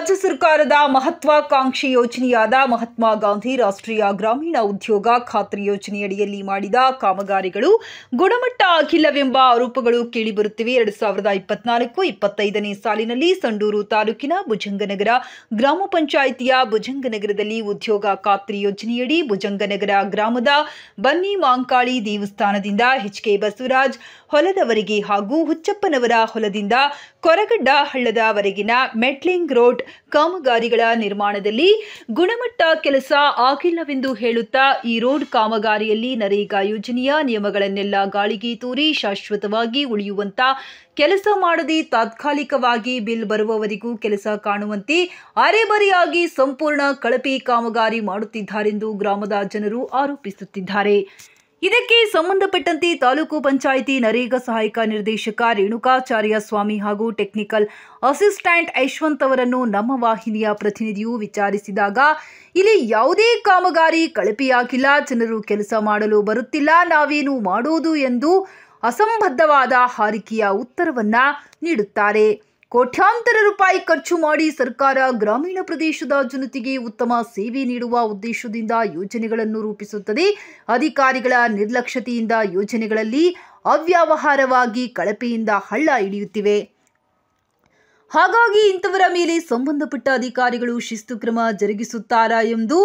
ರಾಜ್ಯ ಸರ್ಕಾರದ ಮಹತ್ವಾಕಾಂಕ್ಷಿ ಯೋಜನೆಯಾದ ಮಹಾತ್ಮ ಗಾಂಧಿ ರಾಷ್ಟ್ರೀಯ ಗ್ರಾಮೀಣ ಉದ್ಯೋಗ ಖಾತ್ರಿ ಯೋಜನೆಯಡಿಯಲ್ಲಿ ಮಾಡಿದ ಕಾಮಗಾರಿಗಳು ಗುಣಮಟ್ಟ ಆಗಿಲ್ಲವೆಂಬ ಆರೋಪಗಳು ಕೇಳಿಬರುತ್ತಿವೆ. 2024-25ನೇ ಸಾಲಿನಲ್ಲಿ ಸಂಡೂರು ತಾಲೂಕಿನ ಭುಜಂಗನಗರ ಗ್ರಾಮ ಪಂಚಾಯಿತಿಯ ಭುಜಂಗನಗರದಲ್ಲಿ ಉದ್ಯೋಗ ಖಾತ್ರಿ ಯೋಜನೆಯಡಿ ಭುಜಂಗನಗರ ಗ್ರಾಮದ ಬನ್ನಿ ಮಾಂಕಾಳಿ ದೇವಸ್ಥಾನದಿಂದ ಎಚ್.ಕೆ. ಬಸವರಾಜ್ ಹೊಲದವರೆಗೆ ಹಾಗೂ ಹುಚ್ಚಪ್ಪನವರ ಹೊಲದಿಂದ ಕೊರಗಡ್ಡ ಹಳ್ಳದವರೆಗಿನ ಮೆಟ್ಲಿಂಗ್ ರೋಡ್ ಕಾಮಗಾರಿಗಳ ನಿರ್ಮಾಣದಲ್ಲಿ ಗುಣಮಟ್ಟ ಕೆಲಸ ಆಗಿಲ್ಲವೆಂದು ಹೇಳುತ್ತಾ ಈ ರೋಡ್ ಕಾಮಗಾರಿಯಲ್ಲಿ ನರೇಗಾ ಯೋಜನೆಯ ನಿಯಮಗಳನ್ನೆಲ್ಲ ಗಾಳಿಗೆ ತೂರಿ ಶಾಶ್ವತವಾಗಿ ಉಳಿಯುವಂತ ಕೆಲಸ ಮಾಡದೆ ತಾತ್ಕಾಲಿಕವಾಗಿ ಬಿಲ್ ಬರುವವರೆಗೂ ಕೆಲಸ ಕಾಣುವಂತೆ ಅರೆಬರೆಯಾಗಿ ಸಂಪೂರ್ಣ ಕಳಪೆ ಕಾಮಗಾರಿ ಮಾಡುತ್ತಿದ್ದಾರೆಂದು ಗ್ರಾಮದ ಜನರು ಆರೋಪಿಸುತ್ತಿದ್ದಾರೆ. ಇದಕ್ಕೆ ಸಂಬಂಧಪಟ್ಟಂತೆ ತಾಲೂಕು ಪಂಚಾಯಿತಿ ನರೇಗಾ ಸಹಾಯಕ ನಿರ್ದೇಶಕ ರೇಣುಕಾಚಾರ್ಯ ಸ್ವಾಮಿ ಹಾಗೂ ಟೆಕ್ನಿಕಲ್ ಅಸಿಸ್ಟೆಂಟ್ ಯಶವಂತ್ ಅವರನ್ನು ನಮ್ಮ ವಾಹಿನಿಯ ಪ್ರತಿನಿಧಿಯು ವಿಚಾರಿಸಿದಾಗ ಇಲ್ಲಿ ಯಾವುದೇ ಕಾಮಗಾರಿ ಕಳಪೆಯಾಗಿಲ್ಲ, ಜನರು ಕೆಲಸ ಮಾಡಲು ಬರುತ್ತಿಲ್ಲ, ನಾವೇನು ಮಾಡೋದು ಎಂದು ಅಸಂಬದ್ಧವಾದ ಹಾರಿಕೆಯ ಉತ್ತರವನ್ನ ನೀಡುತ್ತಾರೆ. ಕೋಟ್ಯಾಂತರ ರೂಪಾಯಿ ಖರ್ಚು ಮಾಡಿ ಸರ್ಕಾರ ಗ್ರಾಮೀಣ ಪ್ರದೇಶದ ಜನತೆಗೆ ಉತ್ತಮ ಸೇವೆ ನೀಡುವ ಉದ್ದೇಶದಿಂದ ಯೋಜನೆಗಳನ್ನು ರೂಪಿಸುತ್ತದೆ. ಅಧಿಕಾರಿಗಳ ನಿರ್ಲಕ್ಷ್ಯತೆಯಿಂದ ಯೋಜನೆಗಳಲ್ಲಿ ಅವ್ಯವಹಾರವಾಗಿ ಕಳಪೆಯಿಂದ ಹಳ್ಳ ಹಿಡಿಯುತ್ತಿವೆ. ಹಾಗಾಗಿ ಇಂಥವರ ಮೇಲೆ ಸಂಬಂಧಪಟ್ಟ ಅಧಿಕಾರಿಗಳು ಶಿಸ್ತು ಕ್ರಮ ಜರುಗಿಸುತ್ತಾರಾ ಎಂದು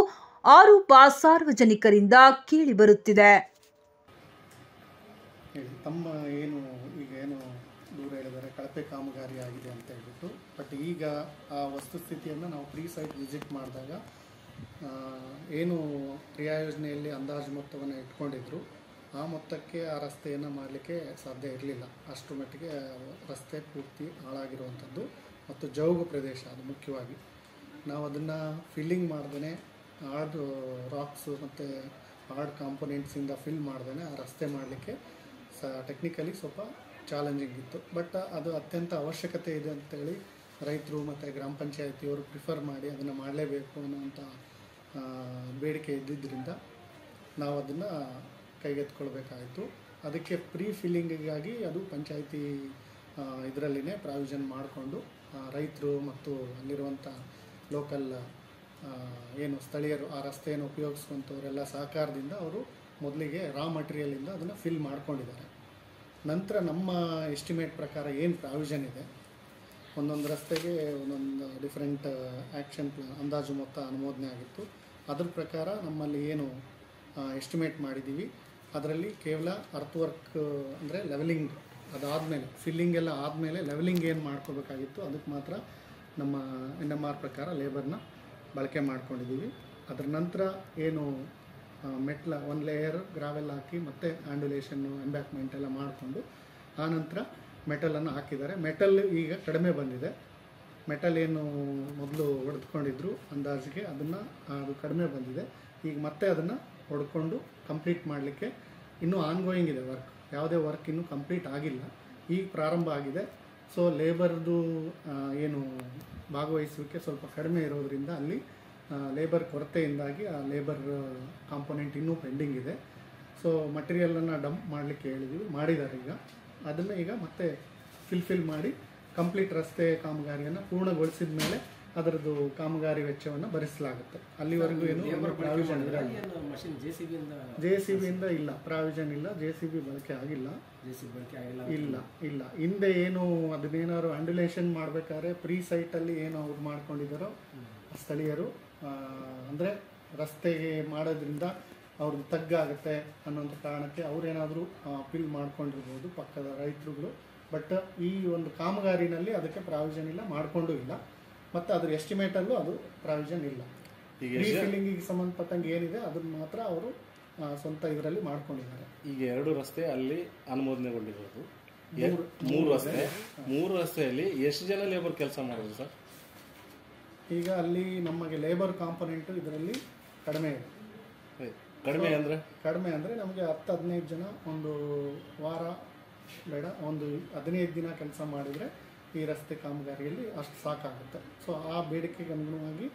ಆರೋಪ ಸಾರ್ವಜನಿಕರಿಂದ ಕೇಳಿಬರುತ್ತಿದೆ. ತಮ್ಮ ಏನು ದೂರ ಹೇಳಿದರೆ ಕಳಪೆ ಕಾಮಗಾರಿ ಆಗಿದೆ ಅಂತ ಹೇಳ್ಬಿಟ್ಟು, ಬಟ್ ಈಗ ಆ ವಸ್ತುಸ್ಥಿತಿಯನ್ನು ನಾವು ಪ್ರೀ ಸೈಟ್ ವಿಸಿಟ್ ಮಾಡಿದಾಗ ಏನು ಕ್ರಿಯಾ ಯೋಜನೆಯಲ್ಲಿ ಅಂದಾಜು ಮೊತ್ತವನ್ನು ಇಟ್ಕೊಂಡಿದ್ರು ಆ ಮೊತ್ತಕ್ಕೆ ಆ ರಸ್ತೆಯನ್ನು ಮಾಡಲಿಕ್ಕೆ ಸಾಧ್ಯ ಇರಲಿಲ್ಲ. ಅಷ್ಟು ಮಟ್ಟಿಗೆ ರಸ್ತೆ ಪೂರ್ತಿ ಹಾಳಾಗಿರುವಂಥದ್ದು ಮತ್ತು ಜೌಗು ಪ್ರದೇಶ ಅದು ಮುಖ್ಯವಾಗಿ. ನಾವು ಅದನ್ನು ಫಿಲ್ಲಿಂಗ್ ಮಾಡ್ದೇ ಹಾರ್ಡ್ ರಾಕ್ಸು ಮತ್ತು ಹಾರ್ಡ್ ಕಾಂಪೊನೆಂಟ್ಸಿಂದ ಫಿಲ್ ಮಾಡ್ದೇ ಆ ರಸ್ತೆ ಮಾಡಲಿಕ್ಕೆ ಟೆಕ್ನಿಕಲಿ ಸ್ವಲ್ಪ ಚಾಲೆಂಜಿಂಗ್ ಇತ್ತು. ಬಟ್ ಅದು ಅತ್ಯಂತ ಅವಶ್ಯಕತೆ ಇದೆ ಅಂತೇಳಿ ರೈತರು ಮತ್ತು ಗ್ರಾಮ ಪಂಚಾಯತಿಯವರು ಪ್ರಿಫರ್ ಮಾಡಿ ಅದನ್ನು ಮಾಡಲೇಬೇಕು ಅನ್ನೋಂಥ ಬೇಡಿಕೆ ಇದ್ದಿದ್ದರಿಂದ ನಾವು ಅದನ್ನು ಕೈಗೆತ್ಕೊಳ್ಬೇಕಾಯಿತು. ಅದಕ್ಕೆ ಪ್ರೀ ಫಿಲ್ಲಿಂಗಿಗಾಗಿ ಅದು ಪಂಚಾಯತಿ ಇದರಲ್ಲಿನೇ ಪ್ರಾವಿಷನ್ ಮಾಡಿಕೊಂಡು ರೈತರು ಮತ್ತು ಅಲ್ಲಿರುವಂಥ ಲೋಕಲ್ ಏನು ಸ್ಥಳೀಯರು ಆ ರಸ್ತೆಯನ್ನು ಉಪಯೋಗಿಸುವಂಥವರೆಲ್ಲ ಸಹಕಾರದಿಂದ ಅವರು ಮೊದಲಿಗೆ ರಾ ಮಟೀರಿಯಲಿಂದ ಅದನ್ನು ಫಿಲ್ ಮಾಡ್ಕೊಂಡಿದ್ದಾರೆ. ನಂತರ ನಮ್ಮ ಎಸ್ಟಿಮೇಟ್ ಪ್ರಕಾರ ಏನು ಪ್ರಾವಿಷನ್ ಇದೆ, ಒಂದೊಂದು ರಸ್ತೆಗೆ ಒಂದೊಂದು ಡಿಫ್ರೆಂಟ್ ಆ್ಯಕ್ಷನ್ ಪ್ಲಾನ್ ಅಂದಾಜು ಮೊತ್ತ ಅನುಮೋದನೆ ಆಗಿತ್ತು. ಅದ್ರ ಪ್ರಕಾರ ನಮ್ಮಲ್ಲಿ ಏನು ಎಸ್ಟಿಮೇಟ್ ಮಾಡಿದ್ದೀವಿ ಅದರಲ್ಲಿ ಕೇವಲ ಅರ್ತ್ ವರ್ಕ್ ಅಂದರೆ ಲೆವೆಲಿಂಗ್ ಅದಾದಮೇಲೆ ಫಿಲ್ಲಿಂಗ್ ಎಲ್ಲ ಆದಮೇಲೆ ಲೆವೆಲಿಂಗ್ ಏನು ಮಾಡ್ಕೋಬೇಕಾಗಿತ್ತು ಅದಕ್ಕೆ ಮಾತ್ರ ನಮ್ಮ NMR ಪ್ರಕಾರ ಲೇಬರ್ನ ಬಳಕೆ ಮಾಡ್ಕೊಂಡಿದ್ದೀವಿ. ಅದರ ನಂತರ ಏನು ಮೆಟ್ಲ ಒಂದು ಲೇಯರ್ ಗ್ರಾವೆಲ್ ಹಾಕಿ ಮತ್ತು ಆ್ಯಂಡುಲೇಷನ್ನು ಎಂಬ್ಯಾಕ್ಮೆಂಟ್ ಎಲ್ಲ ಮಾಡಿಕೊಂಡು ಆನಂತರ ಮೆಟಲನ್ನು ಹಾಕಿದ್ದಾರೆ. ಮೆಟಲ್ ಈಗ ಕಡಿಮೆ ಬಂದಿದೆ. ಮೆಟಲ್ ಏನು ಮೊದಲು ಹೊಡೆದುಕೊಂಡಿದ್ರು ಅಂದಾಜಿಗೆ ಅದು ಕಡಿಮೆ ಬಂದಿದೆ. ಈಗ ಮತ್ತೆ ಅದನ್ನು ಹೊಡ್ಕೊಂಡು ಕಂಪ್ಲೀಟ್ ಮಾಡಲಿಕ್ಕೆ ಇನ್ನೂ ಆನ್ಗೋಯಿಂಗ್ ಇದೆ ವರ್ಕ್. ಯಾವುದೇ ವರ್ಕ್ ಇನ್ನೂ ಕಂಪ್ಲೀಟ್ ಆಗಿಲ್ಲ, ಈಗ ಪ್ರಾರಂಭ ಆಗಿದೆ. ಸೊ ಲೇಬರ್ದು ಏನು ಭಾಗವಹಿಸುವಿಕೆ ಸ್ವಲ್ಪ ಕಡಿಮೆ ಇರೋದರಿಂದ ಅಲ್ಲಿ ಲೇಬರ್ ಕೊರತೆಯಿಂದಾಗಿ ಆ ಲೇಬರ್ ಕಾಂಪೊನೆಂಟ್ ಇನ್ನೂ ಪೆಂಡಿಂಗ್ ಇದೆ. ಸೊ ಮಟೀರಿಯಲನ್ನು ಡಂಪ್ ಮಾಡಲಿಕ್ಕೆ ಹೇಳಿದ್ದೀವಿ, ಮಾಡಿದ್ದಾರೆ. ಈಗ ಅದನ್ನು ಈಗ ಮತ್ತೆ ಫಿಲ್ ಮಾಡಿ ಕಂಪ್ಲೀಟ್ ರಸ್ತೆ ಕಾಮಗಾರಿಯನ್ನು ಪೂರ್ಣಗೊಳಿಸಿದ ಮೇಲೆ ಅದರದ್ದು ಕಾಮಗಾರಿ ವೆಚ್ಚವನ್ನು ಭರಿಸಲಾಗುತ್ತೆ. ಅಲ್ಲಿವರೆಗೂ ಏನು ಪ್ರಾವಿಷನ್ ಇರಲ್ಲ. JCBಯಿಂದ ಇಲ್ಲ, ಪ್ರಾವಿಷನ್ ಇಲ್ಲ, JCB ಬಳಕೆ ಆಗಿಲ್ಲ. ಇಲ್ಲ ಹಿಂದೆ ಏನು ಅದನ್ನೇನಾದ್ರು ಆ್ಯಂಡುಲೇಷನ್ ಮಾಡಬೇಕಾದ್ರೆ ಪ್ರೀ ಸೈಟಲ್ಲಿ ಏನು ಅವ್ರು ಮಾಡ್ಕೊಂಡಿದ್ದಾರೋ ಸ್ಥಳೀಯರು, ಅಂದರೆ ರಸ್ತೆಗೆ ಮಾಡೋದ್ರಿಂದ ಅವ್ರದ್ದು ತಗ್ಗಾಗುತ್ತೆ ಅನ್ನೋಂಥ ಕಾರಣಕ್ಕೆ ಅವರೇನಾದರೂ ಫಿಲ್ ಮಾಡ್ಕೊಂಡಿರ್ಬೋದು ಪಕ್ಕದ ರೈತರುಗಳು. ಬಟ್ ಈ ಒಂದು ಕಾಮಗಾರಿನಲ್ಲಿ ಅದಕ್ಕೆ ಪ್ರಾವಿಷನ್ ಇಲ್ಲ, ಮಾಡಿಕೊಂಡು ಇಲ್ಲ, ಮತ್ತು ಅದ್ರ ಎಸ್ಟಿಮೇಟಲ್ಲೂ ಅದು ಪ್ರಾವಿಷನ್ ಇಲ್ಲ. ಪ್ರೀ ಫಿಲ್ಲಿಂಗಿಗೆ ಸಂಬಂಧಪಟ್ಟಂಗೆ ಏನಿದೆ ಅದನ್ನು ಮಾತ್ರ ಅವರು ಸ್ವಂತ ಇದರಲ್ಲಿ ಮಾಡ್ಕೊಂಡಿದ್ದಾರೆ. ಈಗ 2 ರಸ್ತೆ ಅಲ್ಲಿ ಅನುಮೋದನೆಗೊಂಡಿರೋದು, 3 ರಸ್ತೆಯಲ್ಲಿ ಎಷ್ಟು ಜನ ಲೇಬರ್ ಕೆಲಸ ಮಾಡೋದು ಸರ್? ಈಗ ಅಲ್ಲಿ ನಮಗೆ ಲೇಬರ್ ಕಾಂಪೊನೆಂಟು ಇದರಲ್ಲಿ ಕಡಿಮೆ ಇದೆ. ಕಡಿಮೆ ಅಂದರೆ ನಮಗೆ 10-15 ಜನ ಒಂದು ವಾರ ಬೇಡ, ಒಂದು 15 ದಿನ ಕೆಲಸ ಮಾಡಿದರೆ ಈ ರಸ್ತೆ ಕಾಮಗಾರಿಯಲ್ಲಿ ಅಷ್ಟು ಸಾಕಾಗುತ್ತೆ. ಸೊ ಆ ಬೇಡಿಕೆಗೆ ಅನುಗುಣವಾಗಿ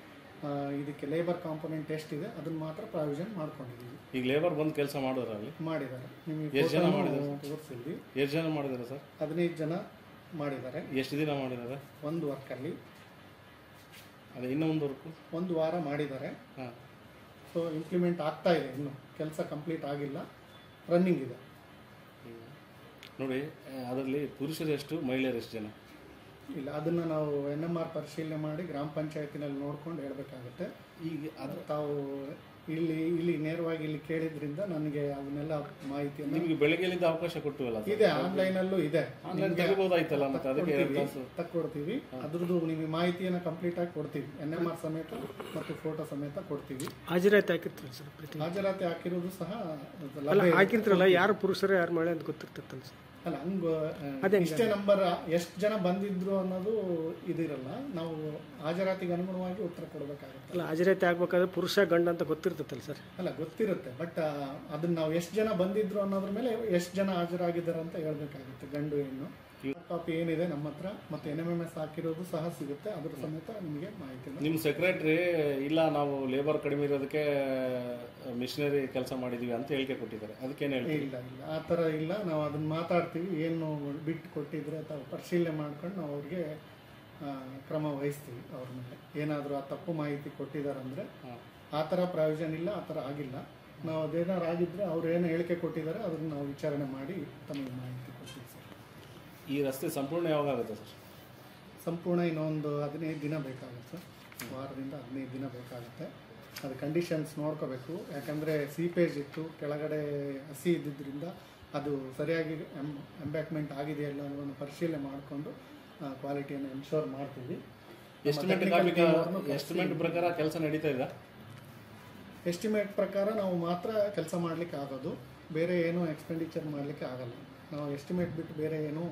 ಇದಕ್ಕೆ ಲೇಬರ್ ಕಾಂಪೊನೆಂಟ್ ಎಷ್ಟಿದೆ ಅದನ್ನು ಮಾತ್ರ ಪ್ರಾವಿಷನ್ ಮಾಡ್ಕೊಂಡಿದ್ದೀವಿ. ಈಗ ಲೇಬರ್ ಬಂದು ಕೆಲಸ ಮಾಡಿದ್ದಾರೆ. ನಿಮಗೆ ಎಷ್ಟು ಜನ ಮಾಡಿದ್ದಾರೆ ಸರ್? 15 ಜನ ಮಾಡಿದ್ದಾರೆ. ಎಷ್ಟು ದಿನ ಮಾಡಿದ್ದಾರೆ? ಒಂದು ವರ್ಕಲ್ಲಿ ಅದೇ ಇನ್ನೂ ಒಂದು ವರ್ಕು ಒಂದು ವಾರ ಮಾಡಿದ್ದಾರೆ. ಹಾಂ. ಸೊ ಇಂಪ್ಲಿಮೆಂಟ್ ಆಗ್ತಾ ಇದೆ, ಇನ್ನು ಕೆಲಸ ಕಂಪ್ಲೀಟ್ ಆಗಿಲ್ಲ, ರನ್ನಿಂಗ್ ಇದೆ. ನೋಡಿ, ಅದರಲ್ಲಿ ಪುರುಷರು ಎಷ್ಟು, ಮಹಿಳೆಯರು ಎಷ್ಟು ಜನ? ಇಲ್ಲ, ಅದನ್ನು ನಾವು NMR ಪರಿಶೀಲನೆ ಮಾಡಿ ಗ್ರಾಮ ಪಂಚಾಯತಿನಲ್ಲಿ ನೋಡ್ಕೊಂಡು ಹೇಳಬೇಕಾಗುತ್ತೆ. ಈಗ ಅದು ತಾವು ಇಲ್ಲಿ ನೇರವಾಗಿ ಇಲ್ಲಿ ಕೇಳಿದ್ರಿಂದ ನನಗೆ ಅವನ್ನೆಲ್ಲ ಮಾಹಿತಿಯನ್ನು ನಿಮಗೆ ಬೆಳಗ್ಗೆಲಿದ್ದ ಅವಕಾಶ ಕೊಟ್ಟಿವಲ್ಲ ಇದೆ, ಆನ್ಲೈನಲ್ಲೂ ಇದೆ, ಆನ್ಲೈನ್ ತೆಗಿಬೋದಾಯ್ತಲ್ಲ, ಮತ್ತೆ ಅದಕ್ಕೆ ತಕ್ಕೊಡ್ತೀವಿ. ಅದ್ರದ್ದು ನಿಮಗೆ ಮಾಹಿತಿಯನ್ನು ಕಂಪ್ಲೀಟ್ ಆಗಿ ಕೊಡ್ತೀವಿ, NMR ಸಮೇತ ಮತ್ತು ಫೋಟೋ ಸಮೇತ ಕೊಡ್ತೀವಿ. ಹಾಜರಾತಿ ಹಾಕಿರ್ತಾರೆ ಸರ್, ಹಾಜರಾತಿ ಹಾಕಿರೋದು ಸಹ ಹಾಕಿರ್ತಾರಲ್ಲ, ಯಾರು ಪುರುಷರು ಯಾರು ಮಳೆ ಅಂತ ಗೊತ್ತಿರ್ತಲ್ಲ ಸರ್. ಅಲ್ಲ, ಇಷ್ಟೇ ನಂಬರ್ ಎಷ್ಟು ಜನ ಬಂದಿದ್ರು ಅನ್ನೋದು ಇದಿರಲ್ಲ, ನಾವು ಹಾಜರಾತಿಗೆ ಅನುಗುಣವಾಗಿ ಉತ್ತರ ಕೊಡಬೇಕಾಗುತ್ತೆ. ಅಲ್ಲ, ಹಾಜರಾತಿ ಆಗ್ಬೇಕಾದ್ರೆ ಪುರುಷ ಗಂಡ ಅಂತ ಗೊತ್ತಿರ್ತಲ್ಲ ಸರ್. ಅಲ್ಲ, ಗೊತ್ತಿರುತ್ತೆ, ಬಟ್ ಅದನ್ನ ನಾವು ಎಷ್ಟು ಜನ ಬಂದಿದ್ರು ಅನ್ನೋದ್ರ ಮೇಲೆ ಎಷ್ಟು ಜನ ಹಾಜರಾಗಿದ್ದಾರೆ ಅಂತ ಹೇಳ್ಬೇಕಾಗುತ್ತೆ, ಗಂಡು ಹೆಣ್ಣು. ಕಾಪಿ ಏನಿದೆ ನಮ್ಮ ಹತ್ರ ಮತ್ತೆ NMMS ಹಾಕಿರೋದು ಸಹ ಸಿಗುತ್ತೆ, ಅದ್ರ ಸಮೇತ ನಿಮಗೆ ಮಾಹಿತಿ. ನಿಮ್ಮ ಸೆಕ್ರೆಟರಿ ಇಲ್ಲ, ನಾವು ಲೇಬರ್ ಕಡಿಮೆ ಇರೋದಕ್ಕೆ ಮಿಷನರಿ ಕೆಲಸ ಮಾಡಿದೀವಿ ಅಂತ ಹೇಳಿಕೆ ಕೊಟ್ಟಿದ್ದಾರೆ, ಅದಕ್ಕೇನು ಹೇಳಿ? ಇಲ್ಲ, ಆ ಥರ ಇಲ್ಲ, ನಾವು ಅದನ್ನ ಮಾತಾಡ್ತೀವಿ. ಏನು ಬಿಟ್ಟು ಕೊಟ್ಟಿದ್ರೆ ತಾವು ಪರಿಶೀಲನೆ ಮಾಡ್ಕೊಂಡು ನಾವು ಅವ್ರಿಗೆ ಕ್ರಮ ವಹಿಸ್ತೀವಿ. ಅವ್ರ ಮೇಲೆ ಏನಾದರೂ ಆ ತಪ್ಪು ಮಾಹಿತಿ ಕೊಟ್ಟಿದ್ದಾರೆ ಆ ಥರ ಪ್ರಾವಿಷನ್ ಇಲ್ಲ, ಆ ಥರ ಆಗಿಲ್ಲ. ನಾವು ಅದೇನಾದ್ರು ಆಗಿದ್ರೆ ಅವ್ರು ಏನು ಹೇಳಿಕೆ ಕೊಟ್ಟಿದ್ದಾರೆ ಅದನ್ನು ನಾವು ವಿಚಾರಣೆ ಮಾಡಿ ತಮಗೆ ಮಾಹಿತಿ ಕೊಡ್ತೀವಿ ಸರ್. ಈ ರಸ್ತೆ ಸಂಪೂರ್ಣ ಯಾವಾಗ ಆಗುತ್ತೆ ಸರ್? ಸಂಪೂರ್ಣ ಇನ್ನೊಂದು 15 ದಿನ ಬೇಕಾಗುತ್ತೆ ಸರ್, ವಾರದಿಂದ 15 ದಿನ ಬೇಕಾಗುತ್ತೆ. ಅದು ಕಂಡೀಷನ್ಸ್ ನೋಡ್ಕೋಬೇಕು, ಯಾಕಂದರೆ ಸೀಪೇಜ್ ಇತ್ತು, ಕೆಳಗಡೆ ಹಸಿ ಇದ್ದಿದ್ದರಿಂದ ಅದು ಸರಿಯಾಗಿ ಎಂಬ್ಯಾಕ್ಮೆಂಟ್ ಆಗಿದೆಯಲ್ಲ ಅನ್ನೋದನ್ನು ಪರಿಶೀಲನೆ ಮಾಡಿಕೊಂಡು ಕ್ವಾಲಿಟಿಯನ್ನು ಎನ್ಶೋರ್ ಮಾಡ್ತೀವಿ. ಎಸ್ಟಿಮೇಟ್ ಪ್ರಕಾರ ಕೆಲಸ ನಡೀತಾ ಇದೆ. ಎಸ್ಟಿಮೇಟ್ ಪ್ರಕಾರ ನಾವು ಮಾತ್ರ ಕೆಲಸ ಮಾಡಲಿಕ್ಕೆ ಆಗೋದು, ಬೇರೆ ಏನೂ ಎಕ್ಸ್ಪೆಂಡಿಚರ್ ಮಾಡಲಿಕ್ಕೆ ಆಗಲ್ಲ. ನಾವು ಎಸ್ಟಿಮೇಟ್ ಬಿಟ್ಟು ಬೇರೆ ಏನೂ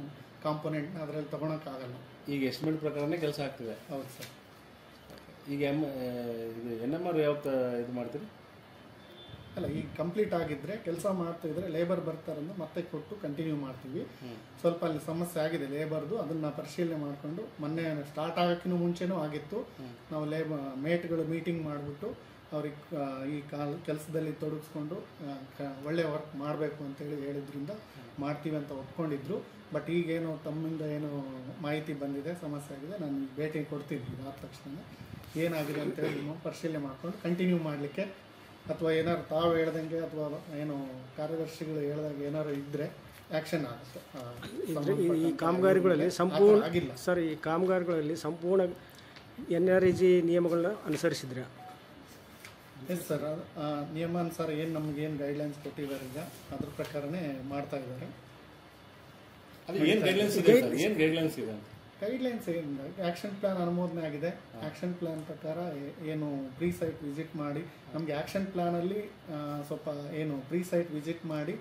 ಕಾಂಪೊನೆಂಟ್ನ ಅದರಲ್ಲಿ ತೊಗೊಳಕ್ಕಾಗಲ್ಲ. ಈಗ ಎಸ್ಟಿಮೇಟ್ ಪ್ರಕಾರನೇ ಕೆಲಸ ಆಗ್ತಿದೆ. ಹೌದು ಸರ್. ಈಗ ಇದು NMR ಯಾವತ್ತು ಇದು ಮಾಡ್ತೀರಿ? ಅಲ್ಲ, ಈಗ ಕಂಪ್ಲೀಟ್ ಆಗಿದ್ದರೆ ಕೆಲಸ ಮಾಡ್ತಿದ್ರೆ ಲೇಬರ್ ಬರ್ತಾರಂದು ಮತ್ತೆ ಕೊಟ್ಟು ಕಂಟಿನ್ಯೂ ಮಾಡ್ತೀವಿ. ಸ್ವಲ್ಪ ಅಲ್ಲಿ ಸಮಸ್ಯೆ ಆಗಿದೆ ಲೇಬರ್ದು, ಅದನ್ನು ಪರಿಶೀಲನೆ ಮಾಡಿಕೊಂಡು ಮೊನ್ನೆ ಸ್ಟಾರ್ಟ್ ಆಗೋಕ್ಕಿಂತ ಮುಂಚೆನೂ ಆಗಿತ್ತು. ನಾವು ಮೇಟ್ಗಳು ಮೀಟಿಂಗ್ ಮಾಡಿಬಿಟ್ಟು ಅವ್ರಿಗೆ ಈ ಕೆಲಸದಲ್ಲಿ ತೊಡಗಿಸ್ಕೊಂಡು ಒಳ್ಳೆ ವರ್ಕ್ ಮಾಡಬೇಕು ಅಂತೇಳಿ ಹೇಳಿದ್ರಿಂದ ಮಾಡ್ತೀವಿ ಅಂತ ಒಪ್ಕೊಂಡಿದ್ರು. ಬಟ್ ಈಗೇನು ತಮ್ಮಿಂದ ಏನು ಮಾಹಿತಿ ಬಂದಿದೆ, ಸಮಸ್ಯೆ ಆಗಿದೆ, ನಾನು ಭೇಟಿ ಕೊಡ್ತೀನಿ ಇದಾದ ತಕ್ಷಣ ಏನಾಗಿದೆ ಅಂತೇಳಿ ಪರಿಶೀಲನೆ ಮಾಡ್ಕೊಂಡು ಕಂಟಿನ್ಯೂ ಮಾಡಲಿಕ್ಕೆ, ಅಥವಾ ಏನಾದ್ರು ತಾವು ಹೇಳ್ದಂಗೆ ಅಥವಾ ಏನು ಕಾರ್ಯದರ್ಶಿಗಳು ಹೇಳ್ದಾಗ ಏನಾದ್ರು ಇದ್ದರೆ ಆ್ಯಕ್ಷನ್ ಆಗುತ್ತೆ. ಈ ಕಾಮಗಾರಿಗಳಲ್ಲಿ ಸಂಪೂರ್ಣ ಆಗಿಲ್ಲ ಸರ್, ಈ ಕಾಮಗಾರಿಗಳಲ್ಲಿ ಸಂಪೂರ್ಣ NREG ನಿಯಮಗಳನ್ನ ಅನುಸರಿಸಿದ್ರೆ? ಎಸ್ ಸರ್, ನಿಯಮಾನುಸಾರ ಏನು ನಮಗೇನು ಗೈಡ್ಲೈನ್ಸ್ ಕೊಟ್ಟಿದ್ದಾರೆ ಈಗ ಅದ್ರ ಪ್ರಕಾರನೇ ಮಾಡ್ತಾ ಇದ್ದಾರೆ. ಗೈಡ್ಲೈನ್ಸ್ ಏನಿಲ್ಲ, ಆ್ಯಕ್ಷನ್ ಪ್ಲಾನ್ ಅನುಮೋದನೆ ಆಗಿದೆ. ಆ್ಯಕ್ಷನ್ ಪ್ಲಾನ್ ಪ್ರಕಾರ ಏನು ಪ್ರೀ ಸೈಟ್ ವಿಸಿಟ್ ಮಾಡಿ, ನಮಗೆ ಆ್ಯಕ್ಷನ್ ಪ್ಲಾನಲ್ಲಿ ಸ್ವಲ್ಪ ಏನು ಪ್ರೀ ಸೈಟ್ ವಿಸಿಟ್ ಮಾಡಿ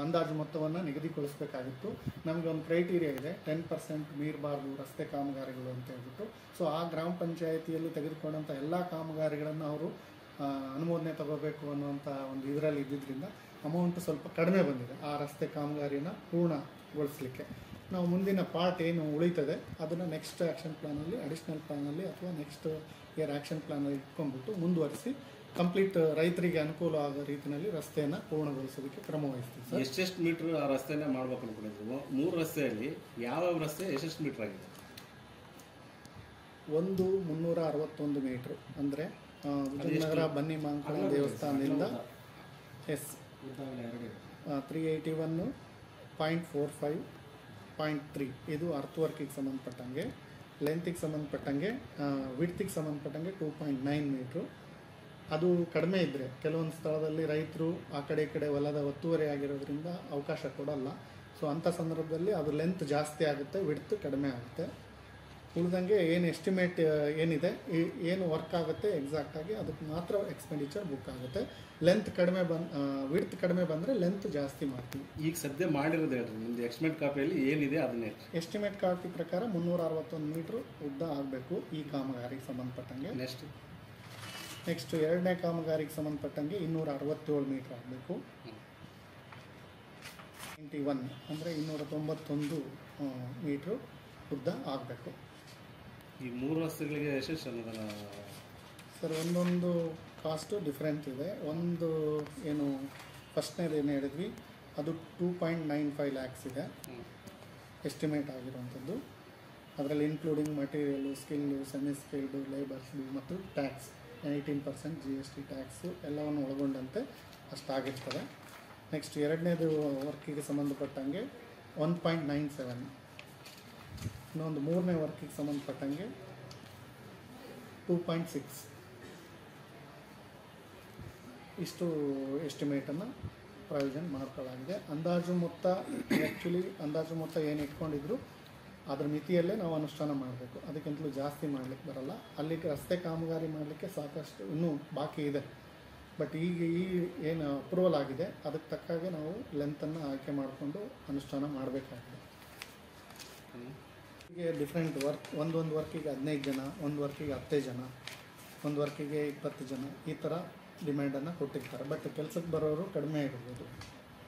ಅಂದಾಜು ಮೊತ್ತವನ್ನು ನಿಗದಿಗೊಳಿಸಬೇಕಾಗಿತ್ತು. ನಮಗೆ ಒಂದು ಕ್ರೈಟೀರಿಯಾ ಇದೆ, 10% ಮೀರಬಾರ್ದು ರಸ್ತೆ ಕಾಮಗಾರಿಗಳು ಅಂತ ಹೇಳ್ಬಿಟ್ಟು. ಸೊ ಆ ಗ್ರಾಮ ಪಂಚಾಯಿತಿಯಲ್ಲಿ ತೆಗೆದುಕೊಂಡಂಥ ಎಲ್ಲ ಕಾಮಗಾರಿಗಳನ್ನು ಅವರು ಅನುಮೋದನೆ ತಗೋಬೇಕು ಅನ್ನುವಂಥ ಒಂದು ಇದರಲ್ಲಿ ಇದ್ದಿದ್ದರಿಂದ ಅಮೌಂಟ್ ಸ್ವಲ್ಪ ಕಡಿಮೆ ಬಂದಿದೆ ಆ ರಸ್ತೆ ಕಾಮಗಾರಿನ ಪೂರ್ಣಗೊಳಿಸಲಿಕ್ಕೆ. ನಾವು ಮುಂದಿನ ಪಾರ್ಟ್ ಏನು ಉಳಿತದೆ ಅದನ್ನು ನೆಕ್ಸ್ಟ್ ಆ್ಯಕ್ಷನ್ ಪ್ಲಾನಲ್ಲಿ, ಅಡಿಷ್ನಲ್ ಪ್ಲಾನಲ್ಲಿ ಅಥವಾ ನೆಕ್ಸ್ಟ್ ಇಯರ್ ಆ್ಯಕ್ಷನ್ ಪ್ಲಾನಲ್ಲಿ ಇಟ್ಕೊಂಡ್ಬಿಟ್ಟು ಮುಂದುವರಿಸಿ ಕಂಪ್ಲೀಟ್ ರೈತರಿಗೆ ಅನುಕೂಲ ಆಗೋ ರೀತಿಯಲ್ಲಿ ರಸ್ತೆಯನ್ನು ಪೂರ್ಣಗೊಳಿಸೋದಕ್ಕೆ ಕ್ರಮ ವಹಿಸ್ತೀವಿ ಸರ್. ಎಷ್ಟೆಷ್ಟು ಮೀಟ್ರ್ ಆ ರಸ್ತೆನ ಮಾಡ್ಬೇಕು ಅನ್ಕೊಂಡಿದ್ರು? 3 ರಸ್ತೆಯಲ್ಲಿ ಯಾವ ರಸ್ತೆ ಎಷ್ಟೆಷ್ಟು ಮೀಟ್ರ್ ಆಗಿದೆ? ಒಂದು 361 ಮೀಟ್ರು, ಅಂದರೆ ವಿಜಯನಗರ ಬನ್ನಿ ಮಾಂಕಳ ದೇವಸ್ಥಾನದಿಂದ ಎಸ್ 381.45.3 ಇದು ಅರ್ತ್ ವರ್ಕಿಗೆ ಸಂಬಂಧಪಟ್ಟಂಗೆ. ಲೆಂತಿಗೆ ಸಂಬಂಧಪಟ್ಟಂಗೆ, ವಿಡ್ತಿಗೆ ಸಂಬಂಧಪಟ್ಟಂಗೆ 2.9 ಮೀಟ್ರು. ಅದು ಕಡಿಮೆ ಇದ್ದರೆ ಕೆಲವೊಂದು ಸ್ಥಳದಲ್ಲಿ ರೈತರು ಆ ಕಡೆ ಈ ಕಡೆ ಹೊಲದ ಒತ್ತುವರಿ ಆಗಿರೋದ್ರಿಂದ ಅವಕಾಶ ಕೊಡಲ್ಲ. ಸೊ ಅಂಥ ಸಂದರ್ಭದಲ್ಲಿ ಅದು ಲೆಂತ್ ಜಾಸ್ತಿ ಆಗುತ್ತೆ, ವಿಡ್ತ್ ಕಡಿಮೆ ಆಗುತ್ತೆ. ಉಳಿದಂಗೆ ಏನು ಎಸ್ಟಿಮೇಟ್ ಏನಿದೆ, ಏನು ವರ್ಕ್ ಆಗುತ್ತೆ ಎಕ್ಸಾಕ್ಟಾಗಿ ಅದಕ್ಕೆ ಮಾತ್ರ ಎಕ್ಸ್ಪೆಂಡಿಚರ್ ಬುಕ್ ಆಗುತ್ತೆ. ಲೆಂತ್ ಕಡಿಮೆ ವಿಡ್ತ್ ಕಡಿಮೆ ಬಂದರೆ ಲೆಂತ್ ಜಾಸ್ತಿ ಮಾಡ್ತೀವಿ. ಈಗ ಸದ್ಯ ಮಾಡಿರೋದು ಹೇಳ್ರಿ, ನಿಮ್ಮದು ಎಸ್ಟಿಮೇಟ್ ಕಾಪಿಯಲ್ಲಿ ಏನಿದೆ ಅದನ್ನೇ. ಎಸ್ಟಿಮೇಟ್ ಕಾಪಿ ಪ್ರಕಾರ 361 ಮೀಟ್ರ್ ಉದ್ದ ಆಗಬೇಕು ಈ ಕಾಮಗಾರಿಗೆ ಸಂಬಂಧಪಟ್ಟಂಗೆ. ನೆಕ್ಸ್ಟ್ ಎರಡನೇ ಕಾಮಗಾರಿಗೆ ಸಂಬಂಧಪಟ್ಟಂಗೆ 267 ಮೀಟ್ರ್ ಆಗಬೇಕು. 91 ಅಂದರೆ 291 ಮೀಟ್ರು ಉದ್ದ ಆಗಬೇಕು. ಈ 3 ರಸ್ತೆಗಳಿಗೆ ಎಷ್ಟೆಷ್ಟು ಅನುದಾನ ಸರ್? ಒಂದೊಂದು ಕಾಸ್ಟು ಡಿಫ್ರೆಂಟ್ ಇದೆ. ಒಂದು ಏನು ಫಸ್ಟ್ನೇದು ಏನು ಹೇಳಿದ್ವಿ ಅದು 2.95 ಲ್ಯಾಕ್ಸ್ ಇದೆ ಎಸ್ಟಿಮೇಟ್ ಆಗಿರುವಂಥದ್ದು. ಅದರಲ್ಲಿ ಇನ್ಕ್ಲೂಡಿಂಗ್ ಮಟೀರಿಯಲು, ಸ್ಕಿಲ್ಲು, ಸೆಮಿ ಸ್ಕಿಲ್ಡು, ಲೇಬರ್ಸ್ದು ಮತ್ತು ಟ್ಯಾಕ್ಸ್ 18% GST ಟ್ಯಾಕ್ಸು ಎಲ್ಲವನ್ನು ಒಳಗೊಂಡಂತೆ ಅಷ್ಟಾಗಿರ್ತದೆ. ನೆಕ್ಸ್ಟ್ ಎರಡನೇದು ವರ್ಕಿಗೆ ಸಂಬಂಧಪಟ್ಟಂಗೆ 1.97, ಇನ್ನೊಂದು ಮೂರನೇ ವರ್ಕಿಗೆ ಸಂಬಂಧಪಟ್ಟಂಗೆ 2.6 ಇಷ್ಟು ಎಸ್ಟಿಮೇಟನ್ನು ಪ್ರಾವಿಷನ್ ಮಾಡ್ಕೊಳ್ಳಾಗಿದೆ. ಅಂದಾಜು ಮೊತ್ತ ಅಂದಾಜು ಮೊತ್ತ ಏನು ಇಟ್ಕೊಂಡಿದ್ರು ಅದ್ರ ಮಿತಿಯಲ್ಲೇ ನಾವು ಅನುಷ್ಠಾನ ಮಾಡಬೇಕು, ಅದಕ್ಕಿಂತಲೂ ಜಾಸ್ತಿ ಮಾಡಲಿಕ್ಕೆ ಬರಲ್ಲ. ಅಲ್ಲಿಗೆ ರಸ್ತೆ ಕಾಮಗಾರಿ ಮಾಡಲಿಕ್ಕೆ ಸಾಕಷ್ಟು ಇನ್ನೂ ಬಾಕಿ ಇದೆ. ಬಟ್ ಈಗ ಏನು ಅಪ್ರೂವಲ್ ಆಗಿದೆ ಅದಕ್ಕೆ ತಕ್ಕಾಗೆ ನಾವು ಲೆಂತನ್ನು ಆಯ್ಕೆ ಮಾಡಿಕೊಂಡು ಅನುಷ್ಠಾನ ಮಾಡಬೇಕಾಗಿದೆ. ಹೀಗೆ ಡಿಫ್ರೆಂಟ್ ವರ್ಕ್, ಒಂದೊಂದು ವರ್ಕಿಗೆ 15 ಜನ, ಒಂದು ವರ್ಕಿಗೆ 10 ಜನ, ಒಂದು ವರ್ಕಿಗೆ 20 ಜನ, ಈ ಥರ ಡಿಮ್ಯಾಂಡನ್ನು ಕೊಟ್ಟಿರ್ತಾರೆ. ಬಟ್ ಕೆಲಸಕ್ಕೆ ಬರೋರು ಕಡಿಮೆ ಇರ್ಬೋದು.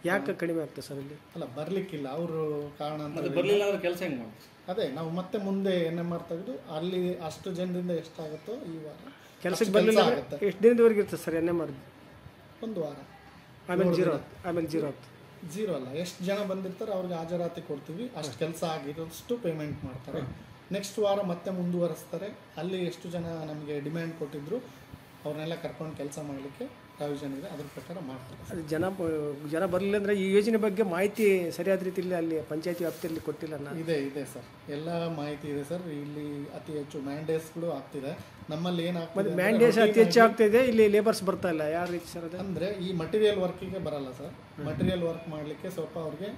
ಯಾಕೆ ಕಡಿಮೆ ಆಗ್ತದೆ ಸರ್ ಇಲ್ಲಿ? ಅಲ್ಲ, ಬರಲಿಕ್ಕಿಲ್ಲ ಅವರು ಕಾರಣ ಅಂತ ಬರಲಿಲ್ಲ ಅಂದ್ರೆ ಕೆಲಸ ಹೆಂಗೆ ಮಾಡಿ? ಅದೇ ನಾವು ಮತ್ತೆ ಮುಂದೆ NMR ತೆಗೆದು ಅಲ್ಲಿ ಅಷ್ಟು ಜನದಿಂದ ಎಷ್ಟಾಗುತ್ತೋ ಈ ವಾರ ಕೆಲಸಕ್ಕೆ ಬರಲಿಲ್ಲ ಆಗುತ್ತೆ. ಎಷ್ಟು ದಿನದವರೆಗೆ ಇರ್ತದೆ ಸರ್ NMR? ಒಂದು ವಾರ, ಆಮೇಲೆ ಜೀರೋ ಜೀರೋ ಅಲ್ಲ, ಎಷ್ಟು ಜನ ಬಂದಿರ್ತಾರೆ ಅವ್ರಿಗೆ ಹಾಜರಾತಿ ಕೊಡ್ತೀವಿ, ಅಷ್ಟು ಕೆಲಸ ಆಗಿರೋಷ್ಟು ಪೇಮೆಂಟ್ ಮಾಡ್ತಾರೆ. ನೆಕ್ಸ್ಟ್ ವಾರ ಮತ್ತೆ ಮುಂದುವರಿಸ್ತಾರೆ. ಅಲ್ಲಿ ಎಷ್ಟು ಜನ ನಮಗೆ ಡಿಮ್ಯಾಂಡ್ ಕೊಟ್ಟಿದ್ರು ಅವ್ರನ್ನೆಲ್ಲ ಕರ್ಕೊಂಡು ಕೆಲಸ ಮಾಡಲಿಕ್ಕೆ ಪ್ರಾವಿಷನ್ ಇದೆ, ಅದ್ರ ಪ್ರಕಾರ ಮಾಡ್ತಾರೆ. ಅದು ಜನ ಬರಲಿಲ್ಲ ಅಂದರೆ ಈ ಯೋಜನೆ ಬಗ್ಗೆ ಮಾಹಿತಿ ಸರಿಯಾದ ರೀತಿಯಲ್ಲಿ ಅಲ್ಲಿ ಪಂಚಾಯತಿ ವ್ಯಾಪ್ತಿಯಲ್ಲಿ ಕೊಟ್ಟಿಲ್ಲ. ಇದೆ ಸರ್, ಎಲ್ಲ ಮಾಹಿತಿ ಇದೆ ಸರ್. ಇಲ್ಲಿ ಅತಿ ಹೆಚ್ಚು ಮ್ಯಾಂಡೇಟ್ಸ್ಗಳು ಆಗ್ತಿದೆ. ನಮ್ಮಲ್ಲಿ ಏನಾಗ್ತದೆ, ಮ್ಯಾಂಡೇಟ್ಸ್ ಅತಿ ಹೆಚ್ಚು ಆಗ್ತಿದೆ, ಇಲ್ಲಿ ಲೇಬರ್ಸ್ ಬರ್ತಾ ಇಲ್ಲ. ಯಾವ ರೀತಿ ಸರ್ ಅದು? ಅಂದರೆ ಈ ಮಟೀರಿಯಲ್ ವರ್ಕಿಗೆ ಬರಲ್ಲ ಸರ್. ಮಟೀರಿಯಲ್ ವರ್ಕ್ ಮಾಡಲಿಕ್ಕೆ ಸ್ವಲ್ಪ ಅವ್ರಿಗೆ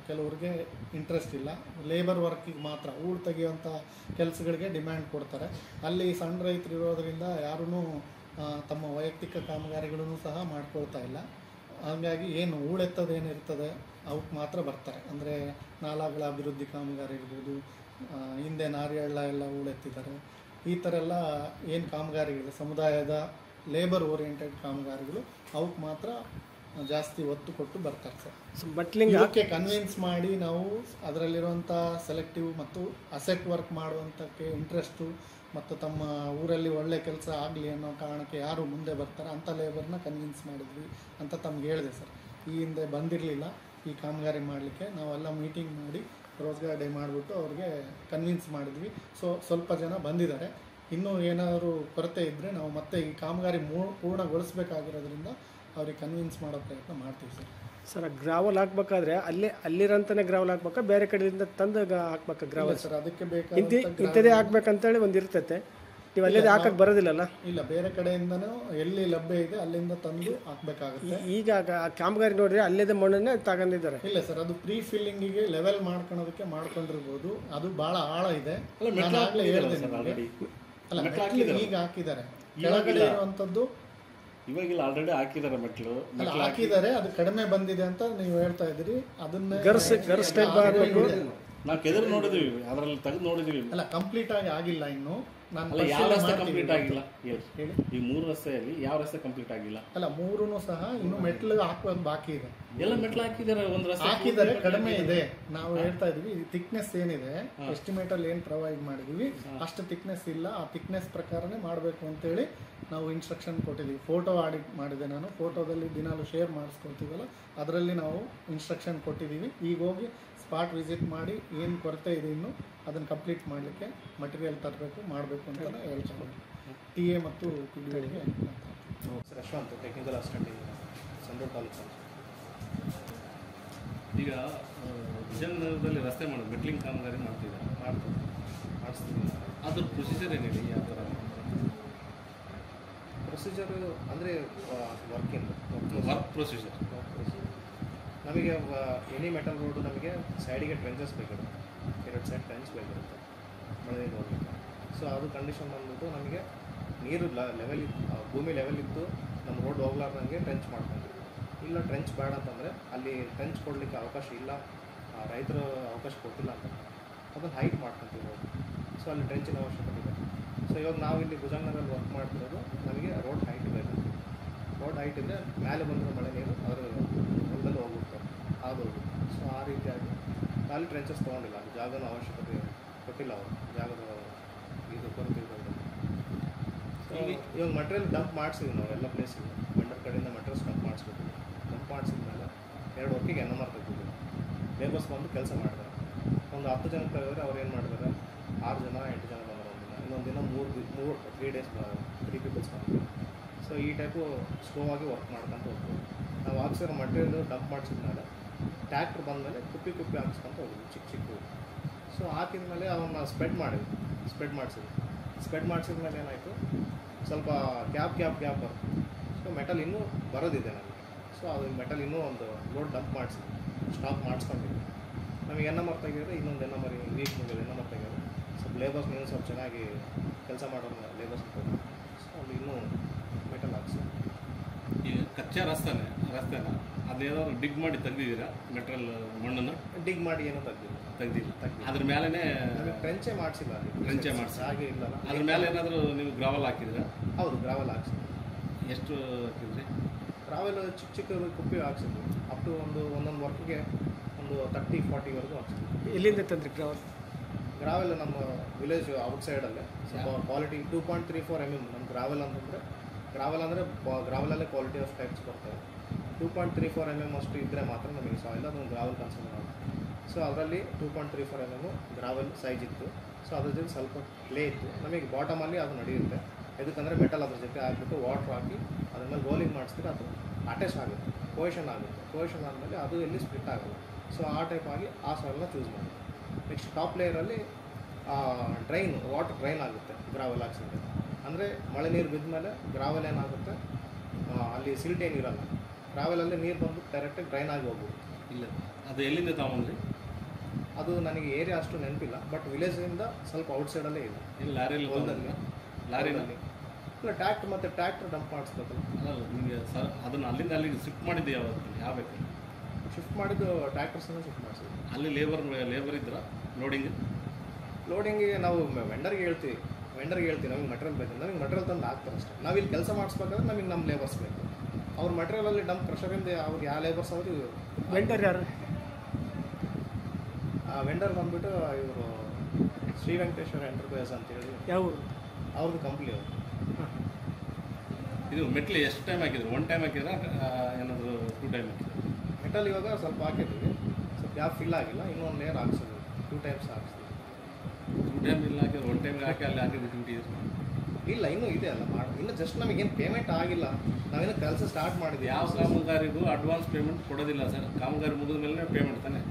ಕೆಲವ್ರಿಗೆ ಇಂಟ್ರೆಸ್ಟ್ ಇಲ್ಲ. ಲೇಬರ್ ವರ್ಕಿಗೆ ಮಾತ್ರ ಹೂಳು ತೆಗೆಯುವಂಥ ಕೆಲಸಗಳಿಗೆ ಡಿಮ್ಯಾಂಡ್ ಕೊಡ್ತಾರೆ. ಅಲ್ಲಿ ಸಣ್ಣ ರೈತರು ಇರೋದರಿಂದ ಯಾರೂ ತಮ್ಮ ವೈಯಕ್ತಿಕ ಕಾಮಗಾರಿಗಳನ್ನು ಸಹ ಮಾಡ್ಕೊಳ್ತಾ ಇಲ್ಲ. ಹಾಗಾಗಿ ಏನು ಹೂಳೆತ್ತದೇನಿರ್ತದೆ ಅವಕ್ಕೆ ಮಾತ್ರ ಬರ್ತಾರೆ. ಅಂದರೆ ನಾಲಾಗಳ ಅಭಿವೃದ್ಧಿ ಕಾಮಗಾರಿ ಇರ್ಬೋದು, ಹಿಂದೆ ನಾರಿಹಳ್ಳ ಎಲ್ಲ ಹೂಳೆತ್ತಿದ್ದಾರೆ. ಈ ಥರ ಎಲ್ಲ ಏನು ಕಾಮಗಾರಿಗಳಿದೆ ಸಮುದಾಯದ ಲೇಬರ್ ಓರಿಯೆಂಟೆಡ್ ಕಾಮಗಾರಿಗಳು, ಅವಕ್ಕೆ ಮಾತ್ರ ಜಾಸ್ತಿ ಒತ್ತು ಕೊಟ್ಟು ಬರ್ತಾರೆ ಸರ್. ಇದಕ್ಕೆ ಕನ್ವಿನ್ಸ್ ಮಾಡಿ ನಾವು ಅದರಲ್ಲಿರುವಂಥ ಸೆಲೆಕ್ಟಿವ್ ಮತ್ತು ಅಸೆಟ್ ವರ್ಕ್ ಮಾಡುವಂಥಕ್ಕೆ ಇಂಟ್ರೆಸ್ಟು ಮತ್ತು ತಮ್ಮ ಊರಲ್ಲಿ ಒಳ್ಳೆ ಕೆಲಸ ಆಗಲಿ ಅನ್ನೋ ಕಾರಣಕ್ಕೆ ಯಾರು ಮುಂದೆ ಬರ್ತಾರೆ ಅಂಥ ಲೇಬರ್ನ ಕನ್ವಿನ್ಸ್ ಮಾಡಿದ್ವಿ ಅಂತ ತಮ್ಗೆ ಹೇಳಿದೆ ಸರ್. ಈ ಹಿಂದೆ ಬಂದಿರಲಿಲ್ಲ ಈ ಕಾಮಗಾರಿ ಮಾಡಲಿಕ್ಕೆ, ನಾವೆಲ್ಲ ಮೀಟಿಂಗ್ ಮಾಡಿ ರೋಜ್ಗಾರ್ ಡೇ ಮಾಡಿಬಿಟ್ಟು ಅವ್ರಿಗೆ ಕನ್ವಿನ್ಸ್ ಮಾಡಿದ್ವಿ. ಸ್ವಲ್ಪ ಜನ ಬಂದಿದ್ದಾರೆ. ಇನ್ನೂ ಏನಾದರೂ ಕೊರತೆ ಇದ್ದರೆ ನಾವು ಮತ್ತೆ ಈ ಕಾಮಗಾರಿ ಪೂರ್ಣಗೊಳಿಸಬೇಕಾಗಿರೋದ್ರಿಂದ ಅವ್ರಿಗೆ ಕನ್ವಿನ್ಸ್ ಮಾಡೋ ಪ್ರಯತ್ನ ಮಾಡ್ತೀವಿ ಸರ್. ಸರ್, ಗ್ರಾವಲ್ ಹಾಕ್ಬೇಕಾದ್ರೆ ಅಲ್ಲಿರಂತಾನೆ ಗ್ರಾವಲ್ ಹಾಕ್ಬೇಕಾ, ಬೇರೆ ಕಡೆಯಿಂದ ತಂದು ಹಾಕ್ಬೇಕಾ ಗ್ರಾವಲ್? ಸರ್, ಅದಕ್ಕೆ ಬೇಕಾದ ಇಂಥದೇ ಹಾಕ್ಬೇಕಂತೇಳಿ ಒಂದು ಇರ್ತೈತೆ. ನೀವು ಅಲ್ಲೇ ಹಾಕಕ್ಕೆ ಬರೋದಿಲ್ಲಲ್ಲ? ಇಲ್ಲ, ಬೇರೆ ಕಡೆಯಿಂದನೂ ಎಲ್ಲಿ ಲಭ್ಯ ಇದೆ ಅಲ್ಲಿಂದ ತಂದು ಹಾಕಬೇಕಾಗುತ್ತೆ. ಈಗ ಕಾಮಗಾರಿ ನೋಡ್ರಿ ಅಲ್ಲೇದ ಮಣ್ಣನ್ನೇ ತಗೊಂಡಿದ್ದಾರೆ. ಇಲ್ಲ ಸರ್, ಅದು ಪ್ರೀ ಫಿಲ್ಲಿಂಗಿಗೆ ಲೆವೆಲ್ ಮಾಡ್ಕೊಳೋದಕ್ಕೆ ಮಾಡ್ಕೊಂಡಿರ್ಬೋದು. ಅದು ಬಹಳ ಆಳ ಇದೆ. ನಾನು ಆಗ್ಲೇ ಹೇಳಿದೆ ನಿಮಗೆ. ಅಲ್ಲ, ಮೆಟ್ಲು ಈಗ ಹಾಕಿದ್ದಾರೆ. ಕೆಳಗಡೆ ಇರುವಂತದ್ದು ಇವಾಗಿಲ್ಲ, ಆಲ್ರೆಡಿ ಹಾಕಿದ್ದಾರೆ ಮೆಟ್ಲು. ಹಾಕಿದ್ದಾರೆ, ಅದು ಕಡಿಮೆ ಬಂದಿದೆ ಅಂತ ನೀವು ಹೇಳ್ತಾ ಇದ್ದೀರಿ. ಅದನ್ನ ನಾವು ಕೆದರು ನೋಡಿದ್ವಿ, ಅದರಲ್ಲಿ ತೆಗೆದು ನೋಡಿದ್ವಿ. ಅಲ್ಲ, ಕಂಪ್ಲೀಟ್ ಆಗಿ ಆಗಿಲ್ಲ ಇನ್ನು. ಯಾವ ರಸ್ತೆ ಕಂಪ್ಲೀಟ್ ಆಗಿಲ್ಲ ಹೇಳಿ? ಈ 3 ರಸ್ತೆಯಲ್ಲಿ ಯಾವ ರಸ್ತೆ ಕಂಪ್ಲೀಟ್ ಆಗಿಲ್ಲ? ಅಲ್ಲ, 3 ಸಹ ಇನ್ನು ಮೆಟ್ಲು ಹಾಕೋದು ಬಾಕಿ ಇದೆ. ಎಲ್ಲ ಮೆಟ್ಲು ಹಾಕಿದ್ದಾರೆ, ಒಂದು ರಸ್ತೆ ಹಾಕಿದ್ದಾರೆ, ಕಡಿಮೆ ಇದೆ. ನಾವು ಹೇಳ್ತಾ ಇದೀವಿ ಥಿಕ್ನೆಸ್ ಏನಿದೆ ಎಸ್ಟಿಮೇಟ್ ಅಲ್ಲಿ ಏನ್ ಪ್ರೊವೈಡ್ ಮಾಡಿದೀವಿ ಅಷ್ಟು ಥಿಕ್ನೆಸ್ ಇಲ್ಲ. ಆ ಥಿಕ್ನೆಸ್ ಪ್ರಕಾರನೇ ಮಾಡಬೇಕು ಅಂತೇಳಿ ನಾವು ಇನ್ಸ್ಟ್ರಕ್ಷನ್ ಕೊಟ್ಟಿದ್ದೀವಿ. ಫೋಟೋ ಆಡಿಟ್ ಮಾಡಿದೆ ನಾನು. ಫೋಟೋದಲ್ಲಿ ದಿನಾಲು ಶೇರ್ ಮಾಡಿಸ್ಕೊಳ್ತೀವಲ್ಲ, ಅದರಲ್ಲಿ ನಾವು ಇನ್ಸ್ಟ್ರಕ್ಷನ್ ಕೊಟ್ಟಿದ್ದೀವಿ. ಈಗ ಹೋಗಿ ಸ್ಪಾಟ್ ವಿಸಿಟ್ ಮಾಡಿ ಏನು ಕೊರತೆ ಇದೆ ಇನ್ನು ಅದನ್ನು ಕಂಪ್ಲೀಟ್ ಮಾಡಲಿಕ್ಕೆ ಮಟೀರಿಯಲ್ ತರಬೇಕು, ಮಾಡಬೇಕು ಅಂತ ಹೇಳ್ತಾರೆ. TA ಮತ್ತು PDOಗೆ ಯಶವಂತ್, ಟೆಕ್ನಿಕಲ್ ಅಸಿಸ್ಟೆಂಟ್ ಸಂಡೂರು ತಾಲೂಕು. ಈಗ ವಿಜಯನಗರದಲ್ಲಿ ರಸ್ತೆ ಮಾಡೋದು, ಮೆಟ್ಲಿಂಗ್ ಕಾಮಗಾರಿ ಮಾಡಿಸ್ತೀವಿ. ಅದ್ರ ಪ್ರೊಸೀಜರ್ ಏನಿದೆ? ಯಾವ ಥರ ಪ್ರೊಸೀಜರ್ ಅಂದರೆ ವರ್ಕ್ ಪ್ರೊಸೀಜರ್? ನಮಗೆ ಎನಿ ಮೆಟಲ್ ರೋಡು ನಮಗೆ ಸೈಡಿಗೆ ಟ್ರೆಂಚಸ್ ಬೇಕಿರುತ್ತೆ. 2 ಸೈಡ್ ಟ್ರೆಂಚ್ ಬೇಕಿರುತ್ತೆ ಮಳೆ ನೋಡಲಿಕ್ಕೆ. ಸೊ ಅದು ಕಂಡೀಷನ್ ಬಂದ್ಬಿಟ್ಟು ನಮಗೆ ನೀರು ಲೆವೆಲ್ ಭೂಮಿ ಲೆವೆಲ್ ಇದ್ದು ನಮ್ಮ ರೋಡ್ ಹೋಗ್ಲಾರ್ದಂಗೆ ಟ್ರೆಂಚ್ ಮಾಡ್ಕೊಂಡ್ವಿ. ಇಲ್ಲ ಟ್ರೆಂಚ್ ಬೇಡ ಅಂತಂದರೆ ಅಲ್ಲಿ ಟ್ರೆಂಚ್ ಕೊಡಲಿಕ್ಕೆ ಅವಕಾಶ ಇಲ್ಲ, ರೈತರು ಅವಕಾಶ ಕೊಟ್ಟಿಲ್ಲ ಅಂತ ಅದನ್ನು ಹೈಟ್ ಮಾಡ್ಕೊತೀವಿ ರೋಡ್. ಸೊ ಅಲ್ಲಿ ಟ್ರೆಂಚಿನ ಅವಶ್ಯಕತೆ ಇದೆ. ಸೊ ಇವಾಗ ನಾವು ಇಲ್ಲಿ ಭುಜಂಗನಗರಲ್ಲಿ ವರ್ಕ್ ಮಾಡ್ತಿರೋದು, ನಮಗೆ ರೋಡ್ ಹೈಟ್ ಬೇಕು. ರೋಡ್ ಹೈಟ್ ಇದ್ದರೆ ಮೇಲೆ ಬಂದಿರೋ ಮಳೆ ನೀರು ಅದರ ಹೊಲದಲ್ಲಿ ಹೋಗ್ಬಿಡ್ತಾರೆ, ಅದು ಹೋಗುತ್ತೆ. ಸೊ ಆ ರೀತಿಯಾಗಿ ಅಲ್ಲಿ ಟ್ರೆಂಚಸ್ ತೊಗೊಂಡಿಲ್ಲ, ಅದು ಜಾಗದ ಅವಶ್ಯಕತೆ ಕೊಟ್ಟಿಲ್ಲ ಅವರು, ಜಾಗದ ಇದು ಕೊರತೆ ಇರೋದು. ಸೊ ಇವಾಗ ಮಟೀರಿಯಲ್ ಡಂಪ್ ಮಾಡಿಸಿದ್ವಿ ನಾವು ಎಲ್ಲ ಪ್ಲೇಸಿಗೆ. ವೆಂಡರ್ ಕಡೆಯಿಂದ ಮಟೀರಿಯಲ್ಸ್ ಡಂಪ್ ಮಾಡಿಸ್ಬಿಟ್ಟಿದ್ವಿ. ಡಂಪ್ ಮಾಡಿಸಿದ ಮೇಲೆ 2 ವರ್ಕಿಗೆ NMR ತೆಗೆದಿದ್ವಿ. ಲೇಬರ್ಸ್ ಬಂದು ಕೆಲಸ ಮಾಡಿದ್ದಾರೆ. ಒಂದು 10 ಜನ ತೆಗೆದ್ರೆ ಅವ್ರು ಏನು ಮಾಡಿದ್ದಾರೆ, 6 ಜನ 8 ಜನ ಬಂದರು ಒಂದಿನ, ಇನ್ನೊಂದು ದಿನ 3 ಡೇಸ್ 3 ಪೀಪಲ್ಸ್ ಬಂದರು. ಸೊ ಈ ಟೈಪು ಸ್ಲೋ ಆಗಿ ವರ್ಕ್ ಮಾಡ್ಕೊಂತ ಹೋಗ್ತೀವಿ. ನಾವು ಹಾಕ್ಸಿರೋ ಮಟೀರಿಯಲ್ ಡಂಪ್ ಮಾಡಿಸಿದ್ಮೇಲೆ ಟ್ಯಾಕ್ಟ್ರ್ ಬಂದಮೇಲೆ ಕುಪ್ಪಿ ಹಾಕ್ಸ್ಕೊಂತ ಹೋಗಿದ್ವಿ ಚಿಕ್ಕ. ಸೊ ಹಾಕಿದ್ಮೇಲೆ ಅವನ್ನ ಸ್ಪ್ರೆಡ್ ಮಾಡಿಸಿದ್ಮೇಲೆ ಏನಾಯಿತು, ಸ್ವಲ್ಪ ಗ್ಯಾಪ್ ಬರ್ತದೆ. ಸೊ ಮೆಟಲ್ ಇನ್ನೂ ಬರೋದಿದೆ ನಮಗೆ. ಸೊ ಅದು ಮೆಟಲ್ ಇನ್ನೂ ಒಂದು ಲೋಡ್ ಡಂಪ್ ಮಾಡಿಸಿದ್ವಿ, ಸ್ಟಾಕ್ ಮಾಡಿಸ್ಕೊಂಡಿದ್ವಿ. ನಮಗೆ NMR ತೆಗೆಯೋದು, ಇನ್ನೊಂದು NMR ವೀಕ್ ಮುಗಿಯೋದು, NMR ತೆಗೆಯೋದು. ಸ್ವಲ್ಪ ಲೇಬರ್ಸ್ ನೀವು ಸ್ವಲ್ಪ ಚೆನ್ನಾಗಿ ಕೆಲಸ ಮಾಡೋದು ಲೇಬರ್ಸ್ ಕೊಟ್ಟು, ಸೊ ಅಲ್ಲಿ ಇನ್ನೂ ಮೆಟಲ್ ಹಾಕ್ಸಿ. ಈಗ ಕಚ್ಚಾ ರಸ್ತೆನ ಅದೇನಾದ್ರು ಡಿಗ್ ಮಾಡಿ ತೆಗ್ದಿದ್ದೀರಾ? ಮೆಟೀರಿಯಲ್ ಮಣ್ಣನ್ನು ಡಿಗ್ ಮಾಡಿ ಏನೋ ತೆಗ್ದಿಲ್ಲ. ಅದ್ರ ಮೇಲೆ ಟ್ರೆಂಚೇ ಮಾಡಿಸಿಲ್ಲ, ಟ್ರೆಂಚೇ ಮಾಡಿಸಿ ಹಾಗೆ ಇಲ್ಲಲ್ಲ. ಅದ್ರ ಮೇಲೆ ಏನಾದರೂ ನೀವು ಗ್ರಾವಲ್ ಹಾಕಿದ್ದೀರಾ? ಹೌದು, ಗ್ರಾವೆಲ್ ಹಾಕ್ಸಿದ್ವಿ. ಎಷ್ಟು ಹಾಕಿದ್ರಿ? ಗ್ರಾವೆಲ್ ಚಿಕ್ಕ ಕುಪ್ಪಿ ಹಾಕ್ಸಿದ್ವಿ. ಅಪ್ ಟು ಒಂದೊಂದು ವರ್ಕ್ಗೆ ಒಂದು 30-40ವರೆಗೂ ಹಾಕ್ಸಿದ್ವಿ. ಎಲ್ಲಿಂದ ತಂದ್ರಿ ಗ್ರಾವೆಲ್ ನಮ್ಮ ವಿಲೇಜ್ ಔಟ್ಸೈಡಲ್ಲೇ ಸ್ವಲ್ಪ ಕ್ವಾಲಿಟಿ 2.34 mm. ನಮ್ಮ ಗ್ರಾವೆಲ್ ಅಂದರೆ ಗ್ರಾವೆಲಲ್ಲೇ ಕ್ವಾಲಿಟಿ ಆಫ್ ಟೈಪ್ಸ್ ಬರ್ತವೆ. 2.34 mm ಅಷ್ಟು ಇದ್ದರೆ ಮಾತ್ರ ನಮಗೆ ಸಾಯಿಲ್ ಅದೊಂದು ಗ್ರಾವೆಲ್ ಕನ್ಸಿಡರ್ ಆಗುತ್ತೆ. ಸೊ ಅದರಲ್ಲಿ 2.34 mm ಗ್ರಾವೆಲ್ ಸೈಜ್ ಇತ್ತು. ಸೊ ಅದ್ರ ಜೊತೆ ಸ್ವಲ್ಪ ಕ್ಲೇ ಇತ್ತು. ನಮಗೆ ಬಾಟಮಲ್ಲಿ ಅದು ನಡೆಯುತ್ತೆ. ಇದಕ್ಕಂದರೆ ಮೆಟಲ್ ಅದ್ರ ಜೊತೆ ಹಾಕ್ಬಿಟ್ಟು ವಾಟ್ರ್ ಹಾಕಿ ಅದ್ರ ಮೇಲೆ ರೋಲಿಂಗ್ ಮಾಡಿಸಿದ್ರೆ ಅದು ಅಟ್ಯಾಚ್ ಆಗುತ್ತೆ, ಕೋಯೇಷನ್ ಆದಮೇಲೆ ಅದು ಎಲ್ಲಿ ಸ್ಪ್ಲಿಟ್ ಆಗೋಲ್ಲ. ಸೊ ಆ ಟೈಪ್ ಆಗಿ ಆ ಸಾಯಿಲ್ನ ಚೂಸ್ ಮಾಡಿ. ನೆಕ್ಸ್ಟ್ ಟಾಪ್ ಲೇಯರಲ್ಲಿ ವಾಟರ್ ಡ್ರೈನ್ ಆಗುತ್ತೆ ಗ್ರಾವೆಲ್ ಹಾಕ್ಸಿದ್ರೆ. ಅಂದರೆ ಮಳೆ ನೀರು ಬಿದ್ದ ಮೇಲೆ ಗ್ರಾವೆಲ್ ಏನಾಗುತ್ತೆ, ಅಲ್ಲಿ ಸಿಲ್ಟ್ ಏನಿರಲ್ಲ, ಗ್ರಾವೆಲಲ್ಲಿ ನೀರು ಬಂದು ಡೈರೆಕ್ಟಾಗಿ ಡ್ರೈನ್ ಆಗಿ ಹೋಗ್ಬೋದು. ಇಲ್ಲ, ಅದು ಎಲ್ಲಿಂದ ತಗೊಂಡ್ರಿ? ಅದು ನನಗೆ ಏರಿಯಾ ಅಷ್ಟು ನೆನಪಿಲ್ಲ, ಬಟ್ ವಿಲೇಜಿಂದ ಸ್ವಲ್ಪ ಔಟ್ಸೈಡಲ್ಲೇ ಇದೆ. ಇಲ್ಲಿ ಲಾರಿಯಲ್ಲಿ ಲಾರಿನಲ್ಲಿ ಇಲ್ಲ, ಟ್ರ್ಯಾಕ್ಟರ್ ಡಂಪ್ ಮಾಡಿಸ್ಬೇಕಲ್ಲ. ಅಲ್ಲ, ನಿಮಗೆ ಸರ್ ಅದನ್ನು ಅಲ್ಲಿಂದ ಶಿಫ್ಟ್ ಮಾಡಿದ್ದು ಯಾವ ಬೇಕು? ಶಿಫ್ಟ್ ಮಾಡಿದ್ದು ಟ್ರ್ಯಾಕ್ಟರ್ಸನ್ನು ಶಿಫ್ಟ್ ಮಾಡಿಸಿದ್ವಿ. ಅಲ್ಲಿ ಲೇಬರ್ ಇದ್ರ ಲೋಡಿಂಗಿಗೆ ನಾವು ವೆಂಡರ್ಗೆ ಹೇಳ್ತೀವಿ ನಮಗೆ ಮಟೀರಿಯಲ್ ಬೇಕು, ನಮಗೆ ಮಟೀರಿಯಲ್ ತಂದು ಹಾಕ್ತಾರೆ ಅಷ್ಟೇ. ನಾವಿಲ್ಲಿ ಕೆಲಸ ಮಾಡಿಸ್ಬೇಕಾದ್ರೆ ನಮಗೆ ನಮ್ಮ ಲೇಬರ್ಸ್ ಬೇಕು. ಅವ್ರ ಮಟೀರಿಯಲಲ್ಲಿ ಡಂಪ್ ಕ್ರಷರಿಂದ ಅವ್ರಿಗೆ ಯಾವ ಲೇಬರ್ಸ್ ಅವರು ವೆಂಡರ್ ಯಾರು? ವೆಂಡರ್ ಬಂದುಬಿಟ್ಟು ಇವರು ಶ್ರೀ ವೆಂಕಟೇಶ್ವರ ಎಂಟರ್ಪ್ರೈಸ್ ಅಂತೇಳಿ. ಯಾವ ಅವ್ರದ್ದು ಕಂಪ್ನಿ ಅವರು. ಇದು ಮೆಟ್ಲು ಎಷ್ಟು ಟೈಮ್ ಹಾಕಿದ್ರು? 1 ಟೈಮ್ ಹಾಕಿದ್ರೆ ಏನಾದರೂ 2 ಟೈಮ್ ಹಾಕಿದ್ರು? ಮೆಟಲ್ ಇವಾಗ ಸ್ವಲ್ಪ ಹಾಕಿದ್ವಿ, ಸ್ವಲ್ಪ ಗ್ಯಾಪ್ ಫಿಲ್ ಆಗಿಲ್ಲ, ಇನ್ನೊಂದು ಲೇಯರ್ ಹಾಕ್ಸಿದ್ವಿ. 2 ಟೈಮ್ಸ್ ಹಾಕ್ಸಿದ್ವಿ. 2 ಟೈಮ್ ಇಲ್ಲ ಹಾಕಿದ್ರೆ 1 ಟೈಮ್ಗೆ ಹಾಕಿ ಅಲ್ಲಿ ಹಾಕಿದ್ದು ಡ್ಯೂಟಿ ಇಲ್ಲ, ಇನ್ನೂ ಇದೆ ಅಲ್ಲ ಇನ್ನು ಜಸ್ಟ್ ನಮಗೇನು ಪೇಮೆಂಟ್ ಆಗಿಲ್ಲ, ನಾವೇನು ಕೆಲಸ ಸ್ಟಾರ್ಟ್ ಮಾಡಿದ್ವಿ. ಯಾವ ಕಾಮಗಾರಿಗೂ ಅಡ್ವಾನ್ಸ್ ಪೇಮೆಂಟ್ ಕೊಡೋದಿಲ್ಲ ಸರ್. ಕಾಮಗಾರಿ ಮುಗಿದ ಮೇಲೆ ಪೇಮೆಂಟ್ ತಾನೆ?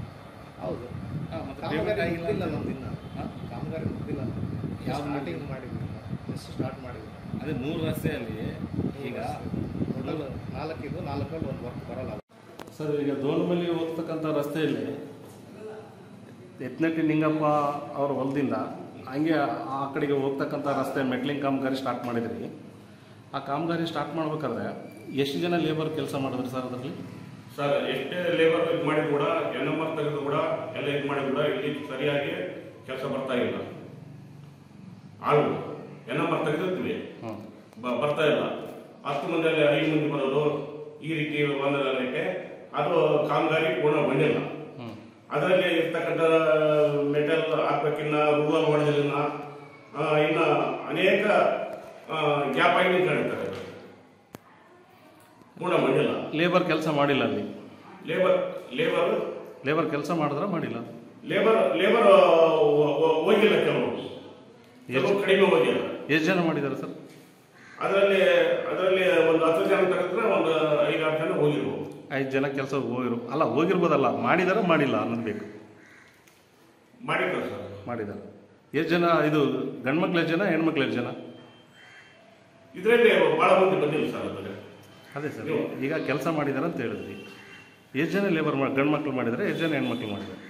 ಹೌದು, ಮತ್ತು ಕಾಮಗಾರಿ ಪೇಮೆಂಟ್ ಆಗಿಲ್ಲ ಆಗಿಲ್ಲ ನಮ್ದು ಇನ್ನು. ಕಾಮಗಾರಿ ಮುಗಿದಿಲ್ಲ, ಯಾವ್ದು ಸ್ಟಾರ್ಟಿಂಗ್ ಮಾಡಿದ್ವಿ, ಜಸ್ಟ್ ಸ್ಟಾರ್ಟ್ ಮಾಡಿದ್ವಿ. ಅದೇ 3 ರಸ್ತೆಯಲ್ಲಿ ಈಗ ಟೋಟಲ್ 4 4ರಲ್ಲಿ ಒಂದು ವರ್ಕ್ ಬರೋಲ್ಲ ಸರ್. ಈಗ ದೋನಮಲ್ಲಿ ಹೋಗ್ತಕ್ಕಂಥ ರಸ್ತೆಯಲ್ಲಿ ಯತ್ನಟ್ಟಿ ನಿಂಗಪ್ಪ ಅವ್ರ ಹೊಲದಿಂದ ಹಂಗೆ ಆ ಕಡೆಗೆ ಹೋಗ್ತಕ್ಕಂಥ ರಸ್ತೆ ಮೆಟ್ಲಿಂಗ್ ಕಾಮಗಾರಿ ಸ್ಟಾರ್ಟ್ ಮಾಡಿದ್ರಿ. ಆ ಕಾಮಗಾರಿ ಸ್ಟಾರ್ಟ್ ಮಾಡ್ಬೇಕಾದ್ರೆ ಎಷ್ಟು ಜನ ಲೇಬರ್ ಕೆಲಸ ಮಾಡಿದ್ರಿ ಸರ್ ಅದರಲ್ಲಿ? ಸರ್, ಎಷ್ಟೇ ಲೇಬರ್ ಇದು ಮಾಡಿದ್ರು ಕೂಡ NMR ತೆಗೆದು ಕೂಡ ಎಲ್ಲ ಇದು ಮಾಡಿದ್ರು ಕೂಡ ಇಲ್ಲಿ ಸರಿಯಾಗಿ ಕೆಲಸ ಬರ್ತಾ ಇಲ್ಲ. ಆಳು NMR ತೆಗೆದಿರ್ತೀವಿ, ಬರ್ತಾ ಇಲ್ಲ. 10 ಮಂದಿಯಲ್ಲಿ 5 ಮಂದಿ ಬರೋದು, ಈ ರೀತಿ ಒಂದಕ್ಕೆ ಅದು ಕಾಮಗಾರಿ ಪೂರ್ಣ ಬಂದಿಲ್ಲ. ಅದರಲ್ಲಿ ಇರ್ತಕ್ಕಂಥ ಮೆಟಲ್ ಹಾಕ್ಬೇಕಿನ್ನ ರೂಲರ್ ಮಾಡೋದಿಲ್ಲ, ಇನ್ನು ಅನೇಕ ಗ್ಯಾಪ್ ಆಗಿ ನಿಂತ್ಕೊಂಡಿರ್ತಾರೆ. ಪೂರ್ಣ ಬಂದಿಲ್ಲ. ಲೇಬರ್ ಕೆಲಸ ಮಾಡಿಲ್ಲ ಅಲ್ಲಿ? ಲೇಬರ್ ಕೆಲಸ ಮಾಡಿದ್ರೆ ಮಾಡಿಲ್ಲ. ಲೇಬರ್ ಹೋಗಿಲ್ಲ, ಕೆಲವು ಕಡಿಮೆ ಹೋಗಿಲ್ಲ. ಎಷ್ಟು ಜನ ಮಾಡಿದ್ದಾರೆ ಸರ್? ಅದರಲ್ಲಿ ಒಂದು 10 ಜನ ತೆಗೆದ್ರೆ ಒಂದು 5-6 ಜನ ಹೋಗಿರ್ಬೋದು. 5 ಜನ ಕೆಲಸ ಹೋಗಿರ್ಬೋದಲ್ಲ, ಮಾಡಿದಾರ ಮಾಡಿಲ್ಲ ಅನ್ನೋದು ಬೇಕು. ಮಾಡಿದ್ದಾರೆ ಸರ್, ಮಾಡಿದ್ದಾರೆ. ಎಷ್ಟು ಜನ? ಇದು ಗಂಡ್ಮಕ್ಳು ಎಷ್ಟು ಜನ, ಹೆಣ್ಮಕ್ಳು ಎಷ್ಟು ಜನ? ಇದರಲ್ಲಿ ಭಾಳ ಮಂದಿ ಬಂದಿಲ್ಲ ಸರ್. ಅದೇ ಸರ್, ಈಗ ಕೆಲಸ ಮಾಡಿದಾರೆ ಅಂತ ಹೇಳಿದ್ರಿ. ಎಷ್ಟು ಜನ ಲೇಬರ್ ಗಂಡ್ಮಕ್ಳು ಮಾಡಿದ್ದಾರೆ, ಎಷ್ಟು ಜನ ಹೆಣ್ಮಕ್ಳು ಮಾಡಿದ್ದಾರೆ?